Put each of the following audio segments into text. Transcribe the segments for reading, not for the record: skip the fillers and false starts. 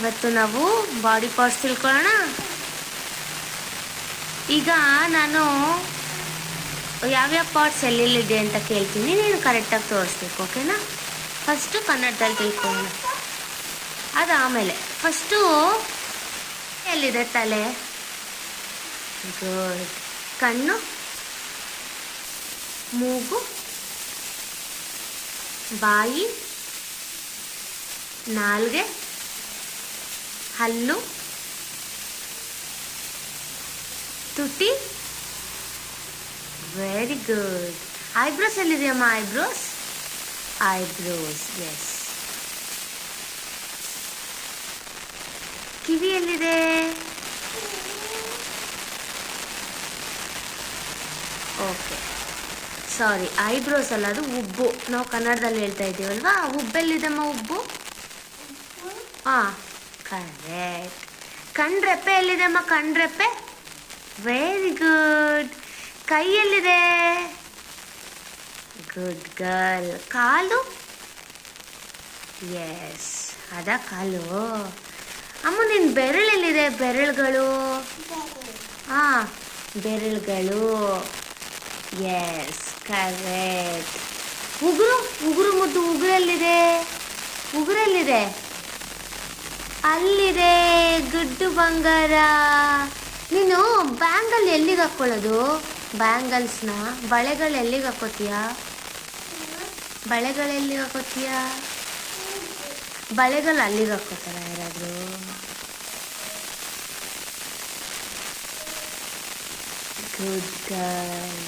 ಇವತ್ತು ನಾವು body parts ತಿಳ್ಕೊಳ್ಳೋಣ. ಈಗ ನಾನು ಯಾವ್ಯಾವ ಪಾರ್ಟ್ಸ್ ಎಲ್ಲೆಲ್ಲಿದೆ ಅಂತ ಕೇಳ್ತೀನಿ, ನೀನು ಕರೆಕ್ಟಾಗಿ ತೋರಿಸ್ಬೇಕು, ಓಕೆನಾ? ಫಸ್ಟು ಕನ್ನಡದಲ್ಲಿ ತಿಳ್ಕೊಳ್ಳೋಣ, ಅದು ಆಮೇಲೆ. ಫಸ್ಟು ಎಲ್ಲಿದೆ ತಲೆ? ಗುಡ್. ಕಣ್ಣು, ಮೂಗು, ಬಾಯಿ, ನಾಲ್ಗೆ, ಹಲ್ಲು, ತುಟಿ. Very good. ಐಬ್ರೋಸ್ ಎಲ್ಲಿದೆಯಮ್ಮ? Eyebrows, yes. ಕಿವಿ ಎಲ್ಲಿದೆ? ಓಕೆ, ಸಾರಿ, ಐಬ್ರೋಸ್ ಅಲ್ಲ, ಅದು ಉಬ್ಬು. ನಾವು ಕನ್ನಡದಲ್ಲಿ ಹೇಳ್ತಾ ಇದ್ದೀವಲ್ವಾ, ಉಬ್ಬೆಲ್ಲಿದೆಮ್ಮ? ಉಬ್ಬು. ಹಾಂ, ಕರೆಕ್ಟ್. ಕಣ್ರೆಪ್ಪೆ ಎಲ್ಲಿದೆಮ್ಮ? ಕಣ್ರೆಪ್ಪೆ. Very good. ಕೈ ಎಲ್ಲಿದೆ? Good girl. ಕಾಲು? ಎಸ್, ಅದ ಕಾಲು. ಅಮ್ಮ, ನಿನ್ನ ಬೆರಳೆಲ್ಲಿದೆ? ಬೆರಳುಗಳು. ಹಾಂ, ಬೆರಳುಗಳು. Yes, correct. ಉಗುರು ಮುದ್ದು. ಉಗುರೆಲ್ಲಿದೆ? ಅಲ್ಲಿದೆ. ಗುಡ್ಡು ಬಂಗಾರ. ನೀನು ಬ್ಯಾಂಗಲ್ ಎಲ್ಲಿಗೆ ಹಾಕ್ಕೊಳ್ಳೋದು? ಬ್ಯಾಂಗಲ್ಸ್ನ, ಬಳೆಗಳು ಎಲ್ಲಿಗೆ ಹಾಕೋತೀಯಾ? ಬಳೆಗಳು ಅಲ್ಲಿಗೆ ಹಾಕೋತಾರ ಯಾರಾದರೂ? Good girl.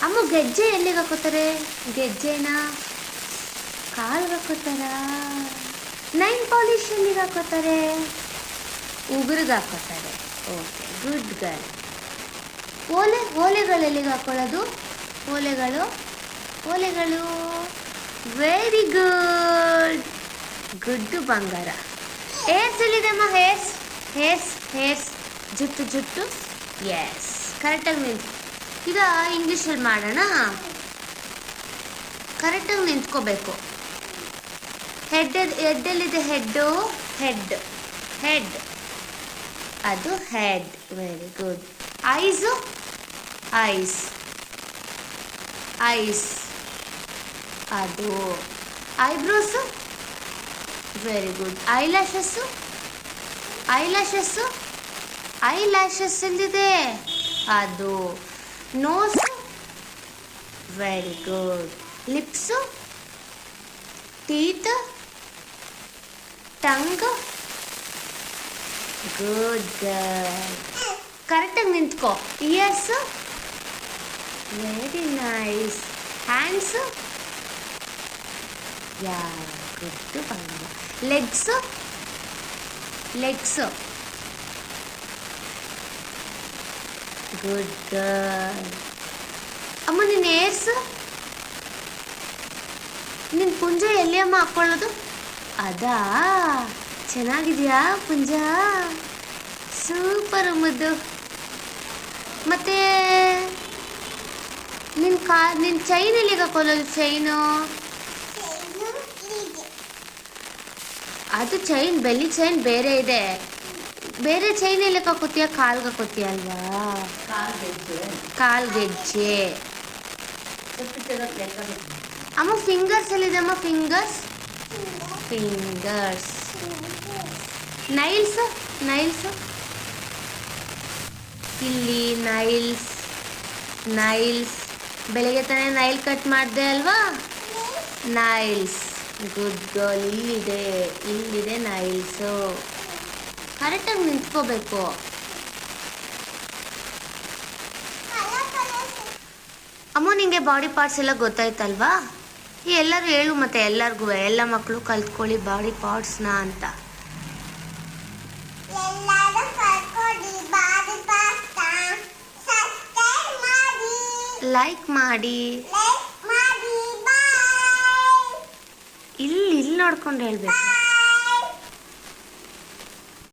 ಅಮ್ಮ, ಗೆಜ್ಜೆ ಎಲ್ಲಿಗೆ ಹಾಕೋತಾರೆ? ಗೆಜ್ಜೆನ ಕಾಲ್ಗೆ ಹಾಕೋತಾರ? ನೈಲ್ ಪಾಲಿಶ್ ಎಲ್ಲಿಗೆ ಹಾಕೋತಾರೆ? ಉಗುರಿಗೆ ಹಾಕೋತಾರೆ. Okay, good girl. ಓಲೆಗಳು ಎಲ್ಲಿಗೆ ಹಾಕೊಳ್ಳೋದು? ಓಲೆಗಳು. Very good. ಗುಡ್ಡು ಬಂಗಾರ. ಹೇರ್ಸ್ ಎಲ್ಲಿದೆಮ್ಮ? ಹೇರ್ಸ್. ಜುಟ್ಟು. ಎಸ್, ಕರೆಕ್ಟಾಗಿ ನಿಂತು. ಈಗ ಇಂಗ್ಲೀಷಲ್ಲಿ ಮಾಡೋಣ. ಕರೆಕ್ಟಾಗಿ ನಿಂತ್ಕೋಬೇಕು. ಹೆಡ್ ಎಲ್ಲಿದೆ? ಹೆಡ್. ಅದು ಹೆಡ್. Very good. ಐಸ್. ಅದು. ಐಬ್ರೋಸು. Very good. ಐಲ್ಯಾಶಸ್ ಎಲ್ಲಿದೆ? ಅದು. Nose. Very good. Lips, teeth, tongue. Good girl. ಕರೆಕ್ಟಾಗಿ ನಿಂತ್ಕೋ. Ears. Very nice. Hands. Yeah, good ಬಂಗಾರ. ಲೆಗ್ಸ್. Good girl. ಅಮ್ಮ, ನಿನ್ನ ಏರ್ಸ್. ನಿನ್ನ ಪುಂಜ ಎಲ್ಲಿ ಅಮ್ಮ ಹಾಕ್ಕೊಳ್ಳೋದು? ಅದಾ? ಚೆನ್ನಾಗಿದೆಯಾ ಪುಂಜ? ಸೂಪರ್ ಮುದ್ದು. ಮತ್ತೆ ನಿನ್ನ ಚೈನ್ ಎಲ್ಲಿಗೆ ಹಾಕೊಳ್ಳೋದು? ಚೈನು ಅದು ಚೈನ್, ಬೆಲ್ಲಿ ಚೈನ್ ಬೇರೆ ಇದೆ. ಬೇರೆ ಚೈನ್ ಎಲ್ಲಿಗೆ ಹಾಕೋತೀಯ? ಕಾಲ್ಗೆ ಹಾಕೋತೀಯ ಅಲ್ವಾ? ಕಾಲ್ಗೆಜ್ಜೆ. ಅಮ್ಮ, ಫಿಂಗರ್ಸ್ ಎಲ್ಲಿದೆ ಅಮ್ಮ? ಫಿಂಗರ್ಸ್. ನೈಲ್ಸ್. ಇಲ್ಲಿ ನೈಲ್ಸ್. ಬೆಳಗ್ಗೆ ತಾನೇ ನೈಲ್ ಕಟ್ ಮಾಡಿದೆ ಅಲ್ವಾ? ನೈಲ್ಸ್. Good girl. ಇಲ್ಲಿದೆ ನೈಲ್ಸು. ಕರೆಕ್ಟಾಗಿ ನಿಂತ್ಕೋಬೇಕು. ಅಮ್ಮ, ನಿಂಗೆ ಬಾಡಿ ಪಾರ್ಟ್ಸ್ ಎಲ್ಲ ಗೊತ್ತಾಯ್ತಲ್ವಾ? ಎಲ್ಲರೂ ಹೇಳು, ಮತ್ತೆ ಎಲ್ಲರಿಗೂ, ಎಲ್ಲ ಮಕ್ಕಳು ಕಲ್ತ್ಕೊಳ್ಳಿ ಬಾಡಿ ಪಾರ್ಟ್ಸ್ನ ಅಂತ. ಲೈಕ್ ಮಾಡಿ. ಇಲ್ಲಿ ನೋಡ್ಕೊಂಡು ಹೇಳ್ಬೇಕು.